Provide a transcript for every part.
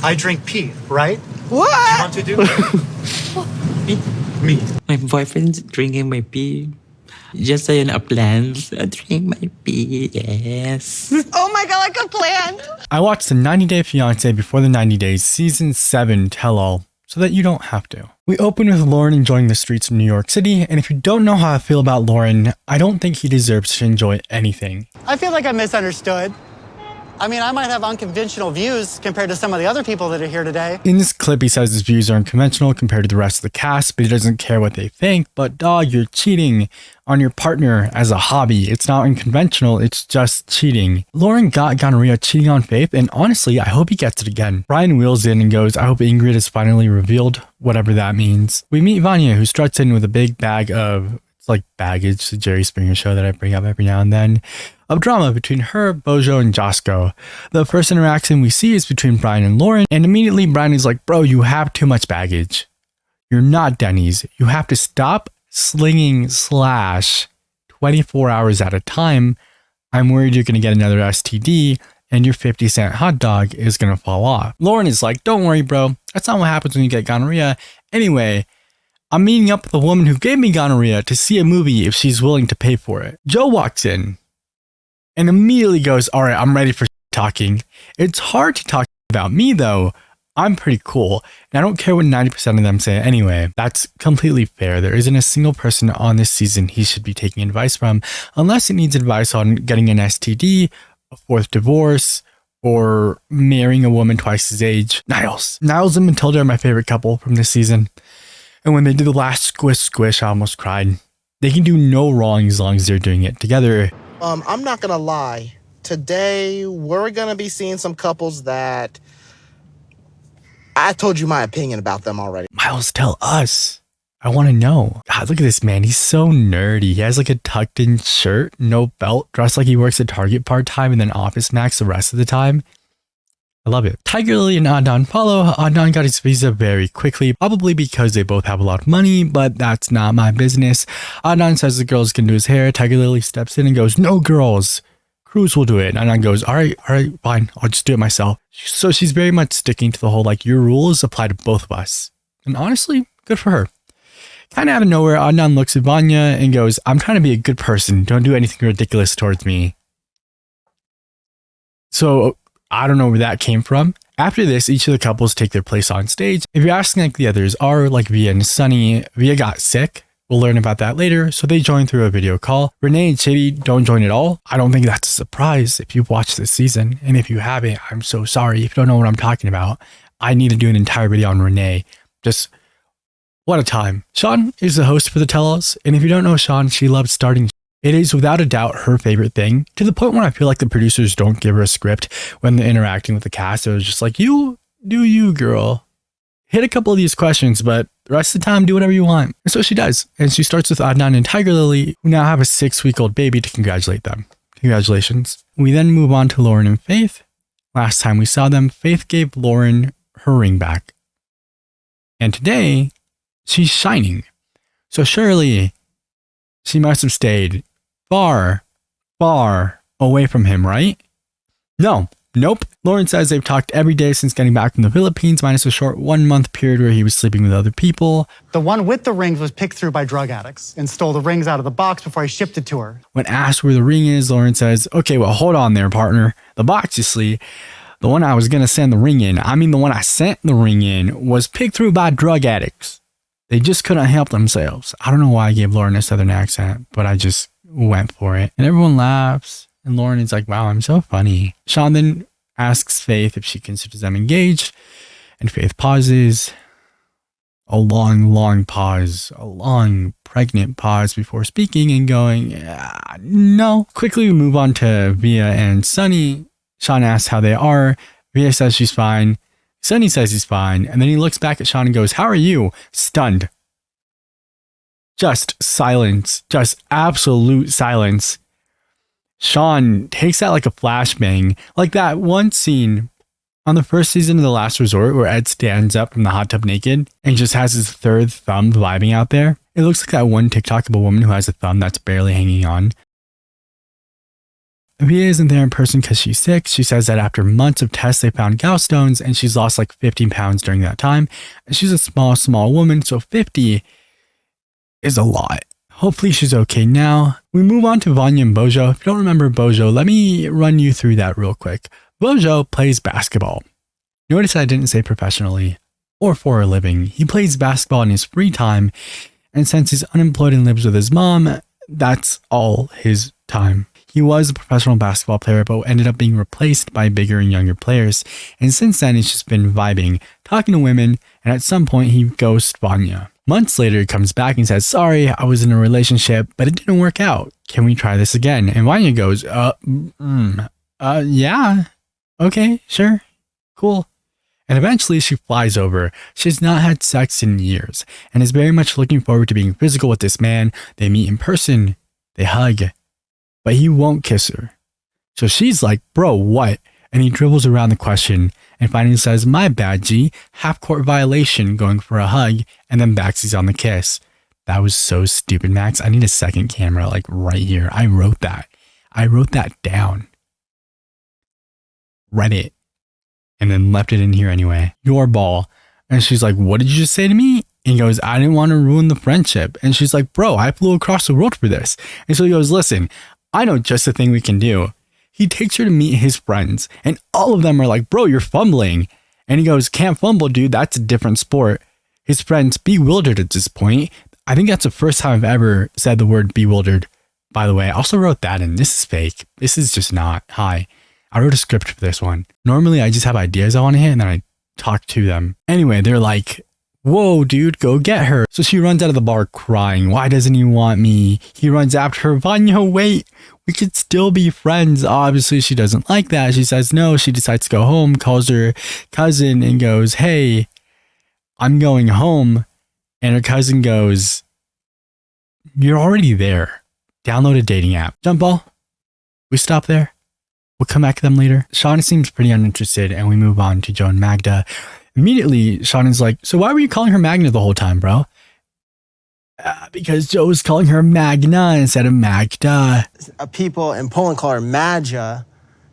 I drink pee, right? What? Do you want to do me? My boyfriend's drinking my pee. Just so you know, plans. Drink my pee, yes. Oh my god, like a plan. I watched the 90 Day Fiance Before the 90 Days Season 7 tell-all so that you don't have to. We open with Loren enjoying the streets of New York City, and if you don't know how I feel about Loren, I don't think he deserves to enjoy anything. I feel like I'm misunderstood. I mean, I might have unconventional views compared to some of the other people that are here today. In this clip, he says his views are unconventional compared to the rest of the cast, but he doesn't care what they think. But dog, you're cheating on your partner as a hobby. It's not unconventional, it's just cheating. Loren got gonorrhea cheating on Faith, and honestly, I hope he gets it again. Brian wheels in and goes, I hope Ingrid is finally revealed, whatever that means. We meet Vanja, who struts in with a big bag of, it's like baggage, the Jerry Springer show that I bring up every now and then, of drama between her, Bojo, and Josko. The first interaction we see is between Brian and Loren, and immediately Brian is like, bro, you have too much baggage. You're not Denny's. You have to stop slinging slash 24 hours at a time. I'm worried you're going to get another STD and your 50-cent hot dog is going to fall off. Loren is like, don't worry, bro. That's not what happens when you get gonorrhea. Anyway, I'm meeting up with a woman who gave me gonorrhea to see a movie if she's willing to pay for it. Joe walks in and immediately goes, all right, I'm ready for talking. It's hard to talk about me though. I'm pretty cool. And I don't care what 90% of them say anyway. That's completely fair. There isn't a single person on this season he should be taking advice from, unless it needs advice on getting an STD, a fourth divorce, or marrying a woman twice his age. Niles and Matilda are my favorite couple from this season. And when they did the last squish, I almost cried. They can do no wrong as long as they're doing it together. I'm not gonna lie. Today, we're gonna be seeing some couples that I told you my opinion about them already. Miles, tell us. I want to know. God, look at this man. He's so nerdy. He has like a tucked in shirt, no belt, dressed like he works at Target part-time and then Office Max the rest of the time. I love it. Tigerlily and Adnan follow. Adnan got his visa very quickly, probably because they both have a lot of money, but that's not my business. Adnan says the girls can do his hair. Tigerlily steps in and goes, no girls. Cruz will do it. And Adnan goes, all right, fine. I'll just do it myself. So she's very much sticking to the whole, like, your rules apply to both of us. And honestly, good for her. Kind of out of nowhere, Adnan looks at Vanja and goes, I'm trying to be a good person. Don't do anything ridiculous towards me. So I don't know where that came from. After this, each of the couples take their place on stage. If you're asking like the others are, like Via and Sunny, Via got sick. We'll learn about that later, so they join through a video call. Rayne and Shady don't join at all. I don't think that's a surprise if you've watched this season. And if you haven't, I'm so sorry. If you don't know what I'm talking about, I need to do an entire video on Rayne. Just what a time. Sean is the host for the tell-alls, and if you don't know Sean, she loves starting. It is without a doubt her favorite thing, to the point where I feel like the producers don't give her a script when they're interacting with the cast. It was just like, you do you, girl. Hit a couple of these questions, but the rest of the time, do whatever you want. And so she does. And she starts with Adnan and Tigerlily, who now have a 6-week-old baby, to congratulate them. Congratulations. We then move on to Loren and Faith. Last time we saw them, Faith gave Loren her ring back. And today, she's shining. So surely, she must have stayed far, far away from him, right? Nope. Loren says they've talked every day since getting back from the Philippines, minus a short 1-month period where he was sleeping with other people. The one with the rings was picked through by drug addicts and stole the rings out of the box before I shipped it to her. When asked where the ring is, Loren says, okay, well, hold on there, partner. The box, you see, the one I was going to send the ring in, the one I sent the ring in, was picked through by drug addicts. They just couldn't help themselves. I don't know why I gave Loren a southern accent, but I just went for it. And everyone laughs. And Loren is like, wow, I'm so funny. Sean then asks Faith if she considers them engaged. And Faith pauses. A long pause. A long, pregnant pause before speaking and going, no. Quickly, we move on to Via and Sunny. Sean asks how they are. Via says she's fine. Sunny says he's fine. And then he looks back at Sean and goes, how are you? Stunned. Just silence. Just absolute silence. Sean takes that like a flashbang, like that one scene on the first season of The Last Resort where Ed stands up from the hot tub naked and just has his third thumb vibing out there. It looks like that one TikTok of a woman who has a thumb that's barely hanging on. Via isn't there in person because she's sick. She says that after months of tests, they found gallstones and she's lost like 15 pounds during that time. And she's a small woman, so 50 is a lot. Hopefully she's okay now. We move on to Vanja and Bojo. If you don't remember Bojo, let me run you through that real quick. Bojo plays basketball. Notice I didn't say professionally or for a living. He plays basketball in his free time, and since he's unemployed and lives with his mom, that's all his time. He was a professional basketball player, but ended up being replaced by bigger and younger players. And since then, he's just been vibing, talking to women, and at some point, he ghosts Vanja. Months later, he comes back and says, sorry, I was in a relationship, but it didn't work out. Can we try this again? And Vanja goes, yeah. Okay, sure. Cool. And eventually she flies over. She's not had sex in years and is very much looking forward to being physical with this man. They meet in person. They hug. But he won't kiss her. So she's like, bro, what? And he dribbles around the question and finally says, my bad, G. Half-court violation going for a hug and then backsies on the kiss. That was so stupid, Max. I need a second camera like right here. I wrote that. I wrote that down. Read it. And then left it in here anyway. Your ball. And she's like, what did you just say to me? And he goes, I didn't want to ruin the friendship. And she's like, bro, I flew across the world for this. And so he goes, listen, I know just the thing we can do. He takes her to meet his friends. And all of them are like, bro, you're fumbling. And he goes, can't fumble, dude. That's a different sport. His friends bewildered at this point. I think that's the first time I've ever said the word bewildered. By the way, I also wrote that in. This is fake. This is just not. Hi. I wrote a script for this one. Normally, I just have ideas I want to hit and then I talk to them. Anyway, they're like, whoa, dude, go get her. So she runs out of the bar crying. Why doesn't he want me? He runs after her. Vanja, wait. We could still be friends. Obviously, she doesn't like that. She says no. She decides to go home, calls her cousin and goes, hey, I'm going home. And her cousin goes, you're already there. Download a dating app. Jump ball. We stop there. We'll come back to them later. Shauna seems pretty uninterested and we move on to Joe and Magda. Immediately, Shauna's like, so why were you calling her Magda the whole time, bro? Because Joe was calling her Magna instead of Magda. People in Poland call her Madja,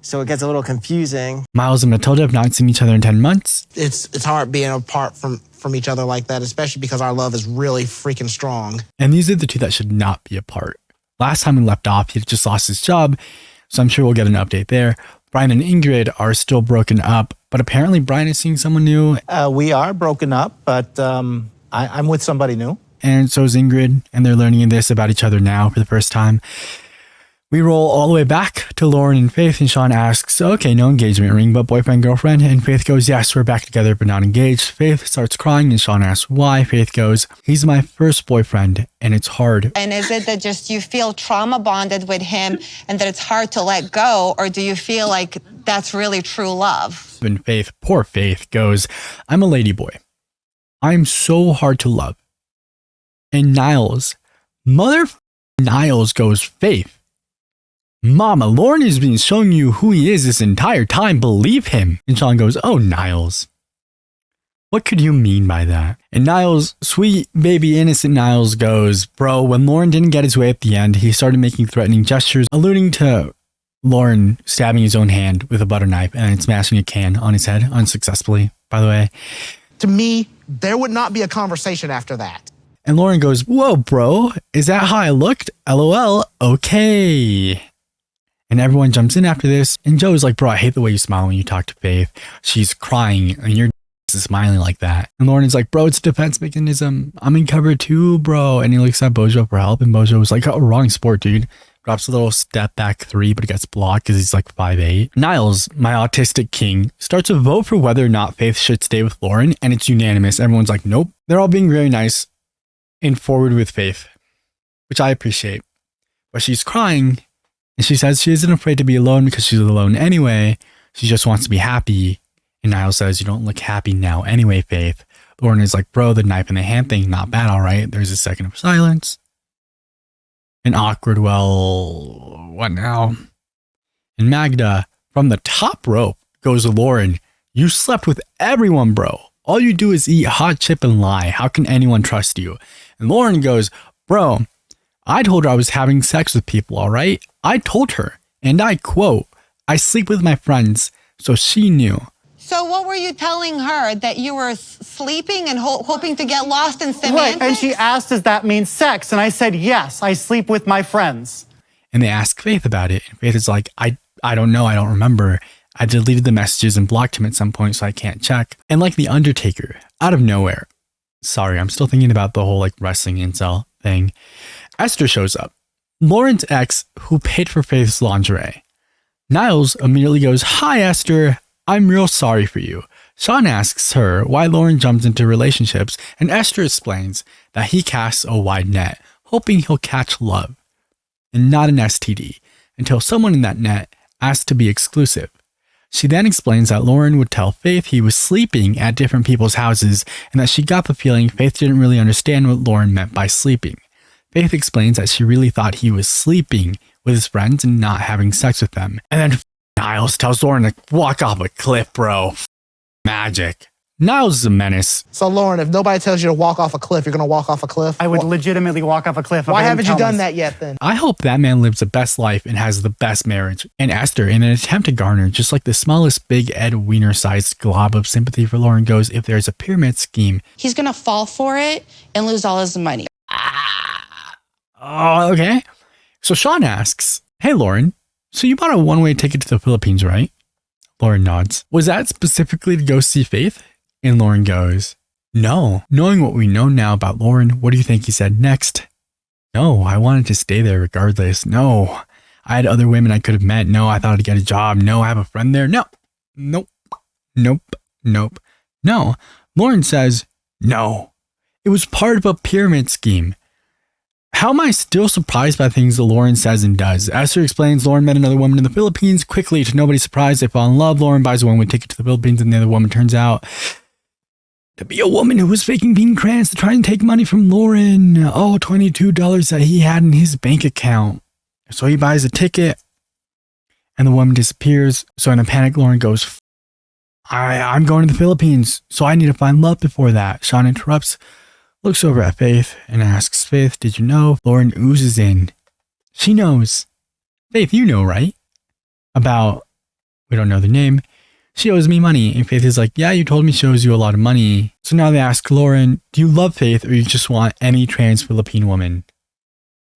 so it gets a little confusing. Miles and Matilda have not seen each other in 10 months. It's hard being apart from each other like that, especially because our love is really freaking strong. And these are the two that should not be apart. Last time we left off, he just lost his job, so I'm sure we'll get an update there. Brian and Ingrid are still broken up, but apparently Brian is seeing someone new. We are broken up, but I'm with somebody new. And so is Ingrid, and they're learning this about each other now for the first time. We roll all the way back to Loren and Faith, and Sean asks, okay, no engagement ring, but boyfriend, girlfriend? And Faith goes, yes, we're back together, but not engaged. Faith starts crying, and Sean asks why. Faith goes, he's my first boyfriend, and it's hard. And is it that just you feel trauma bonded with him and that it's hard to let go, or do you feel like that's really true love? And Faith, poor Faith, goes, I'm a ladyboy. I'm so hard to love. And Niles, Niles goes, Faith, Mama, Loren has been showing you who he is this entire time. Believe him. And Sean goes, oh, Niles, what could you mean by that? And Niles, sweet baby innocent Niles goes, bro, when Loren didn't get his way at the end, he started making threatening gestures, alluding to Loren stabbing his own hand with a butter knife and smashing a can on his head unsuccessfully, by the way. To me, there would not be a conversation after that. And Loren goes, whoa, bro, is that how I looked? LOL, okay. And everyone jumps in after this. And Joe's like, bro, I hate the way you smile when you talk to Faith. She's crying and you're smiling like that. And Loren is like, bro, it's a defense mechanism. I'm in cover too, bro. And he looks at Bojo for help. And Bojo was like, oh, wrong sport, dude. Drops a little step back 3, but it gets blocked because he's like 5'8". Niles, my autistic king, starts a vote for whether or not Faith should stay with Loren. And it's unanimous. Everyone's like, nope. They're all being very nice and forward with Faith, which I appreciate. But she's crying. And she says she isn't afraid to be alone because she's alone anyway. She just wants to be happy. And Niles says, you don't look happy now anyway, Faith. Loren is like, bro, the knife in the hand thing, not bad, all right. There's a second of silence. An awkward, well, what now? And Magda, from the top rope, goes to Loren. You slept with everyone, bro. All you do is eat hot chip and lie. How can anyone trust you? And Loren goes, bro, I told her I was having sex with people, all right? I told her. And I quote, "I sleep with my friends, so she knew." So what were you telling her? That you were sleeping and hoping to get lost in semantics? Right, and she asked, does that mean sex? And I said, yes, I sleep with my friends. And they ask Faith about it. And Faith is like, I don't know. I don't remember. I deleted the messages and blocked him at some point, so I can't check. And like the Undertaker, out of nowhere. Sorry, I'm still thinking about the whole like wrestling incel thing. Esther shows up. Loren's ex, who paid for Faith's lingerie. Niles immediately goes, "Hi, Esther. I'm real sorry for you." Sean asks her why Loren jumps into relationships, and Esther explains that he casts a wide net, hoping he'll catch love, and not an STD, until someone in that net asks to be exclusive. She then explains that Loren would tell Faith he was sleeping at different people's houses, and that she got the feeling Faith didn't really understand what Loren meant by sleeping. Faith explains that she really thought he was sleeping with his friends and not having sex with them. And then Niles tells Loren to walk off a cliff, bro. Magic. Niles is a menace. So, Loren, if nobody tells you to walk off a cliff, you're going to walk off a cliff? I would legitimately walk off a cliff. Why haven't you done that yet, then? I hope that man lives the best life and has the best marriage. And Esther, in an attempt to garner just like the smallest Big Ed Wiener-sized glob of sympathy for Loren, goes, if there's a pyramid scheme, he's going to fall for it and lose all his money. Oh, okay. So Sean asks, "Hey, Loren, so you bought a one-way ticket to the Philippines, right?" Loren nods. "Was that specifically to go see Faith?" And Loren goes, "No. Knowing what we know now about Loren, what do you think he said next?" "No, I wanted to stay there regardless. No, I had other women I could have met. No, I thought I'd get a job. No, I have a friend there. No. Nope. Nope. Nope. No." Loren says, "No. It was part of a pyramid scheme." How am I still surprised by things that Loren says and does? Esther explains Loren met another woman in the Philippines. Quickly, to nobody's surprise, they fall in love. Loren buys a one-way ticket to the Philippines, and the other woman turns out to be a woman who was faking being trans to try and take money from Loren. Oh, $22 that he had in his bank account. So he buys a ticket, and the woman disappears. So in a panic, Loren goes, I'm going to the Philippines, so I need to find love before that. Sean interrupts, looks over at Faith, and asks Faith, "Did you know?" Loren oozes in. She knows. Faith, you know, right? About, we don't know the name. She owes me money. And Faith is like, "Yeah, you told me she owes you a lot of money." So now they ask Loren, "Do you love Faith, or you just want any trans Philippine woman?"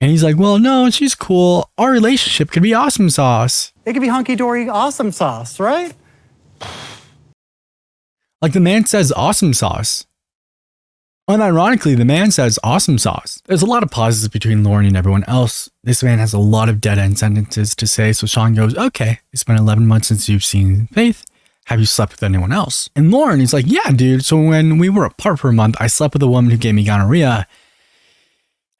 And he's like, "Well, no, she's cool. Our relationship could be awesome sauce." It could be hunky-dory awesome sauce, right? Like the man says awesome sauce. Unironically, the man says awesome sauce. There's a lot of pauses between Loren and everyone else. This man has a lot of dead-end sentences to say, so Sean goes, "Okay, it's been 11 months since you've seen Faith. Have you slept with anyone else?" And Loren is like, "Yeah, dude. So when we were apart for a month, I slept with a woman who gave me gonorrhea."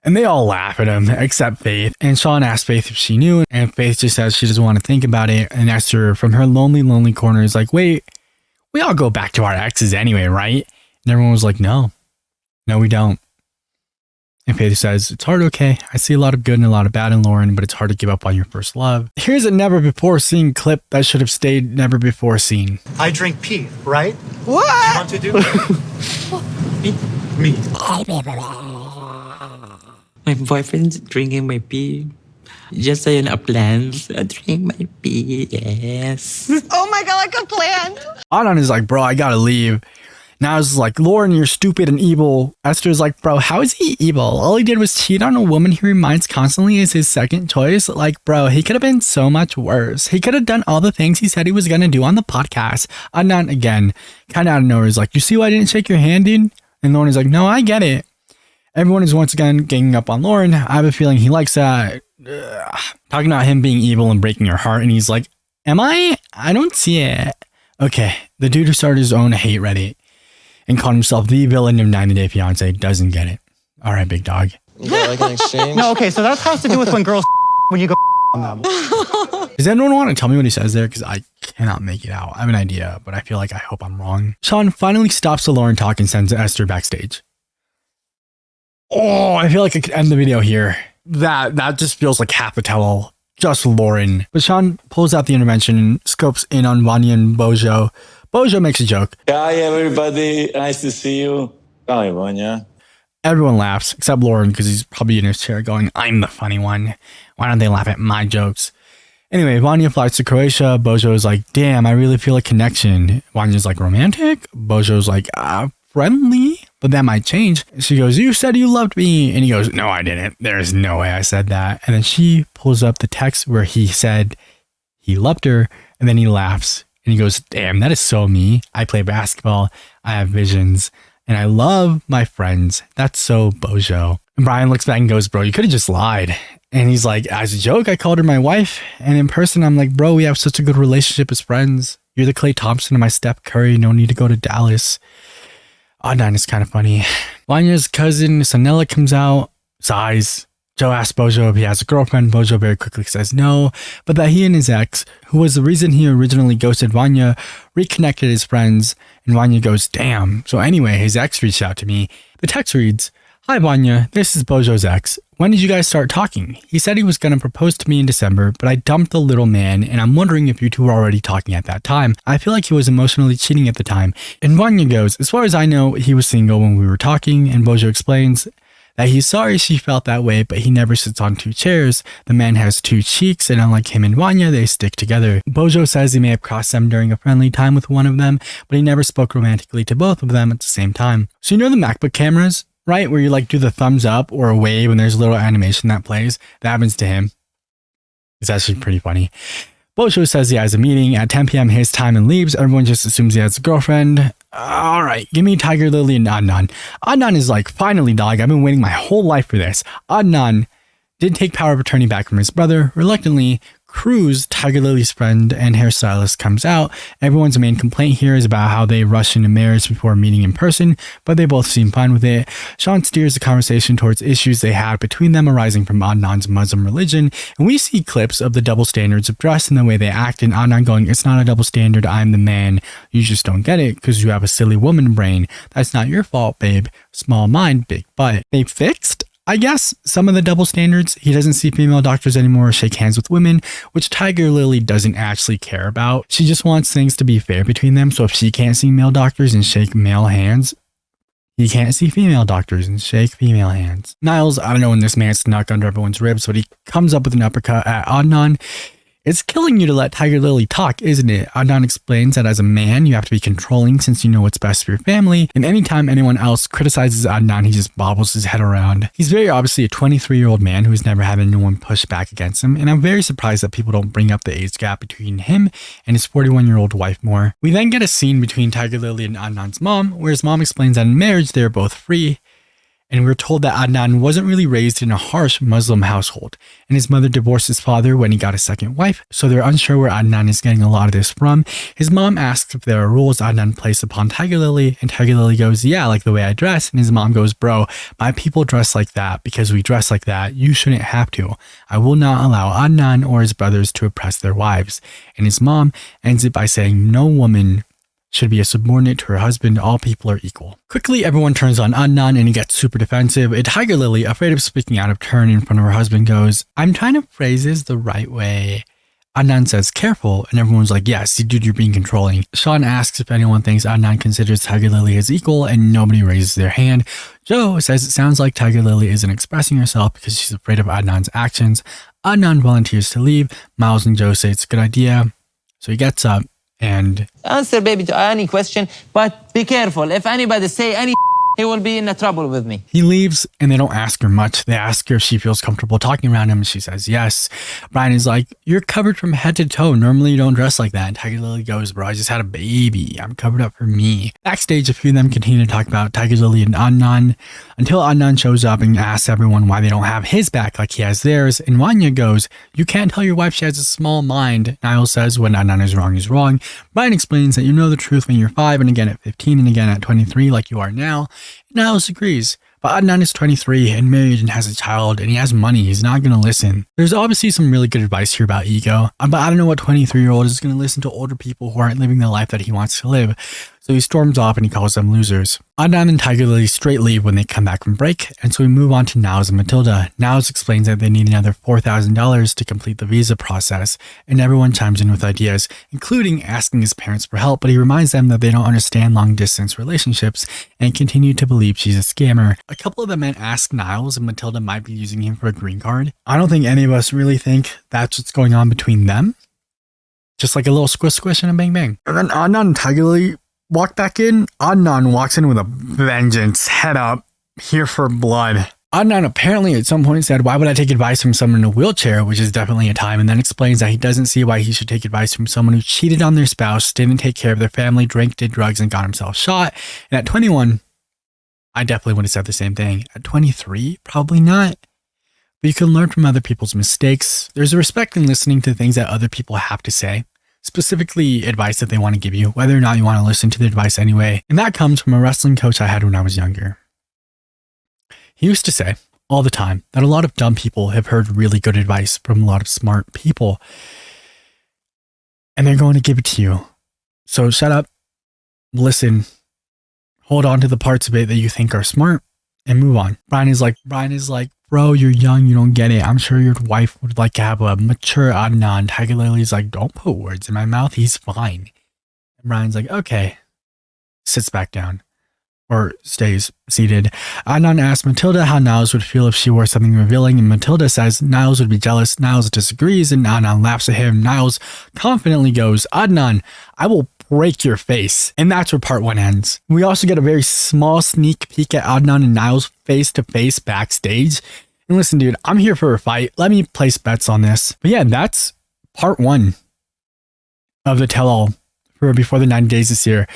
And they all laugh at him, except Faith. And Sean asks Faith if she knew, and Faith just says she doesn't want to think about it. And Esther, from her lonely, lonely corner, is like, "Wait, we all go back to our exes anyway, right?" And everyone was like, No, we don't. And Faith says, "It's hard, okay. I see a lot of good and a lot of bad in Loren, but it's hard to give up on your first love." Here's a never before seen clip that should have stayed never before seen. I drink pee, right? What? You want to do me? My boyfriend's drinking my pee. Just saying a plans. Drink my pee, yes. Oh my God, like a plan. Adnan is like, "Bro, I gotta leave." Now it's like, "Loren, you're stupid and evil." Esther's like, "Bro, how is he evil? All he did was cheat on a woman he reminds constantly is his second choice. Like, bro, he could have been so much worse. He could have done all the things he said he was going to do on the podcast." Adnan, again, kind of out of nowhere, is like, "You see why I didn't shake your hand, dude?" And Loren is like, "No, I get it." Everyone is once again ganging up on Loren. I have a feeling he likes that. Talking about him being evil and breaking your heart. And he's like, "Am I? I don't see it." Okay, the dude who started his own hate Reddit and called himself the villain of 90 Day Fiance doesn't get it. All right, big dog. You got like an exchange? No, okay, so that has to do with when girls when you go on them. Does anyone want to tell me what he says there? Because I cannot make it out. I have an idea, but I feel like I hope I'm wrong. Sean finally stops the Loren talk and sends Esther backstage. Oh, I feel like I could end the video here. That just feels like half a tell-all. Just Loren. But Sean pulls out the intervention and scopes in on Vanja and Bojo. Bojo makes a joke. Hi, everybody. Nice to see you. Hi, Vanja. Everyone laughs, except Loren, because he's probably in his chair going, "I'm the funny one. Why don't they laugh at my jokes?" Anyway, Vanya flies to Croatia. Bojo is like, damn, I really feel a connection. Vanya's like, romantic? Bojo's like, friendly, but that might change. She goes, you said you loved me. And he goes, no, I didn't. There's no way I said that. And then she pulls up the text where he said he loved her. And then he laughs and he goes, damn, that is so me. I play basketball. I have visions and I love my friends. That's so Bojo. And Brian looks back and goes, bro, you could have just lied. And he's like, as a joke, I called her my wife. And in person, I'm like, bro, we have such a good relationship as friends. You're the Klay Thompson of my Steph Curry. No need to go to Dallas. Adnan is kind of funny. Vanya's cousin, Sanella, comes out, sighs. Joe asks Bojo if he has a girlfriend. Bojo very quickly says no, but that he and his ex, who was the reason he originally ghosted Vanya, reconnected as friends. And Vanya goes, damn. So anyway, his ex reached out to me. The text reads, hi Vanya, this is Bojo's ex. When did you guys start talking? He said he was going to propose to me in December, but I dumped the little man, and I'm wondering if you two were already talking at that time. I feel like he was emotionally cheating at the time. And Vanya goes, as far as I know, he was single when we were talking, and Bojo explains that he's sorry she felt that way, but he never sits on two chairs. The man has two cheeks, and unlike him and Vanya, they stick together. Bojo says he may have crossed them during a friendly time with one of them, but he never spoke romantically to both of them at the same time. So you know the MacBook cameras? Right, where you like do the thumbs up or a wave when there's a little animation that plays. That happens to him. It's actually pretty funny. Bojo says he has a meeting at 10 p.m. his time and leaves. Everyone just assumes he has a girlfriend. All right, give me Tigerlily and Adnan. Adnan is like, finally, dog. I've been waiting my whole life for this. Adnan did take power of attorney back from his brother. Reluctantly, Cruz, Tigerlily's friend and hairstylist, comes out. Everyone's main complaint here is about how they rush into marriage before meeting in person, but they both seem fine with it. Sean steers the conversation towards issues they had between them arising from Adnan's Muslim religion, and we see clips of the double standards of dress and the way they act, and Adnan going, it's not a double standard, I'm the man, you just don't get it because you have a silly woman brain. That's not your fault, babe. Small mind, big butt. They fixed, I guess, some of the double standards. He doesn't see female doctors anymore or shake hands with women, which Tigerlily doesn't actually care about. She just wants things to be fair between them. So if she can't see male doctors and shake male hands, he can't see female doctors and shake female hands. Niles, I don't know when this man snuck under everyone's ribs, but he comes up with an uppercut at Adnan. It's killing you to let Tigerlily talk, isn't it? Adnan explains that as a man, you have to be controlling since you know what's best for your family. And anytime anyone else criticizes Adnan, he just bobbles his head around. He's very obviously a 23-year-old man who's never had anyone push back against him. And I'm very surprised that people don't bring up the age gap between him and his 41-year-old wife more. We then get a scene between Tigerlily and Adnan's mom, where his mom explains that in marriage, they're both free. And we're told that Adnan wasn't really raised in a harsh Muslim household, and his mother divorced his father when he got a second wife, so they're unsure where Adnan is getting a lot of this from. His mom asks if there are rules Adnan placed upon Tigerlily, and Tigerlily goes, yeah, like the way I dress, and his mom goes, bro, my people dress like that because we dress like that, you shouldn't have to. I will not allow Adnan or his brothers to oppress their wives. And his mom ends it by saying, no woman should be a subordinate to her husband. All people are equal. Quickly, everyone turns on Adnan and he gets super defensive. And Tigerlily, afraid of speaking out of turn in front of her husband, goes, I'm trying to phrase this the right way. Adnan says, careful, and everyone's like, yes, dude, you're being controlling. Sean asks if anyone thinks Adnan considers Tigerlily his equal, and nobody raises their hand. Joe says it sounds like Tigerlily isn't expressing herself because she's afraid of Adnan's actions. Adnan volunteers to leave. Miles and Joe say it's a good idea. So he gets up and answer, baby, to any question, but be careful. If anybody say any, he will be in trouble with me. He leaves and they don't ask her much. They ask her if she feels comfortable talking around him and she says yes. Brian is like, you're covered from head to toe. Normally you don't dress like that. And Tigerlily goes, bro, I just had a baby. I'm covered up for me. Backstage, a few of them continue to talk about Tigerlily and Adnan until Adnan shows up and asks everyone why they don't have his back like he has theirs. And Vanya goes, you can't tell your wife she has a small mind. Niles says when Adnan is wrong. Brian explains that you know the truth when you're 5 and again at 15 and again at 23 like you are now. Niles agrees, but Adnan is 23 and married and has a child and he has money. He's not going to listen. There's obviously some really good advice here about ego, but I don't know what 23-year-old is going to listen to older people who aren't living the life that he wants to live. So he storms off and he calls them losers. Adnan and Tigerlily straight leave when they come back from break, and so we move on to Niles and Matilda. Niles explains that they need another $4,000 to complete the visa process, and everyone chimes in with ideas, including asking his parents for help, but he reminds them that they don't understand long-distance relationships and continue to believe she's a scammer. A couple of the men ask Niles if Matilda might be using him for a green card. I don't think any of us really think that's what's going on between them. Just like a little squish and a bang bang. And then Adnan and Tigerlily walk back in. Adnan walks in with a vengeance, head up, here for blood. Adnan apparently at some point said, why would I take advice from someone in a wheelchair, which is definitely a time, and then explains that he doesn't see why he should take advice from someone who cheated on their spouse, didn't take care of their family, drank, did drugs, and got himself shot. And at 21, I definitely would have said the same thing. At 23, probably not. But you can learn from other people's mistakes. There's a respect in listening to things that other people have to say, specifically advice that they want to give you, whether or not you want to listen to the advice anyway. And that comes from a wrestling coach I had when I was younger. He used to say all the time that a lot of dumb people have heard really good advice from a lot of smart people, and they're going to give it to you. So shut up, listen, hold on to the parts of it that you think are smart, and move on. Brian is like, bro, you're young, you don't get it. I'm sure your wife would like to have a mature Adnan. Tigerlily's like, don't put words in my mouth. He's fine. And Brian's like, okay. Sits back down. Or stays seated. Adnan asks Matilda how Niles would feel if she wore something revealing, and Matilda says Niles would be jealous. Niles disagrees, and Adnan laughs at him. Niles confidently goes, Adnan, I will break your face. And that's where part 1 ends. We also get a very small sneak peek at Adnan and Niles face to face backstage. And listen, dude, I'm here for a fight. Let me place bets on this. But yeah, that's part 1 of the tell-all for Before the 90 Days this year.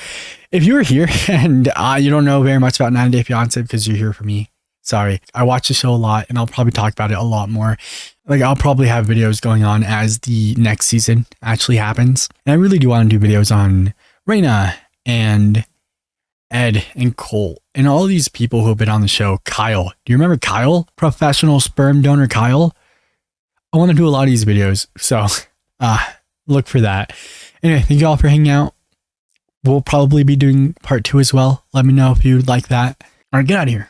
If you're here and you don't know very much about 90 Day Fiance because you're here for me, sorry. I watch the show a lot and I'll probably talk about it a lot more. Like, I'll probably have videos going on as the next season actually happens. And I really do want to do videos on Rayne and Ed and Cole and all these people who have been on the show. Kyle, do you remember Kyle? Professional sperm donor Kyle? I want to do a lot of these videos, so look for that. Anyway, thank you all for hanging out. We'll probably be doing part 2 as well. Let me know if you'd like that. All right, get out of here.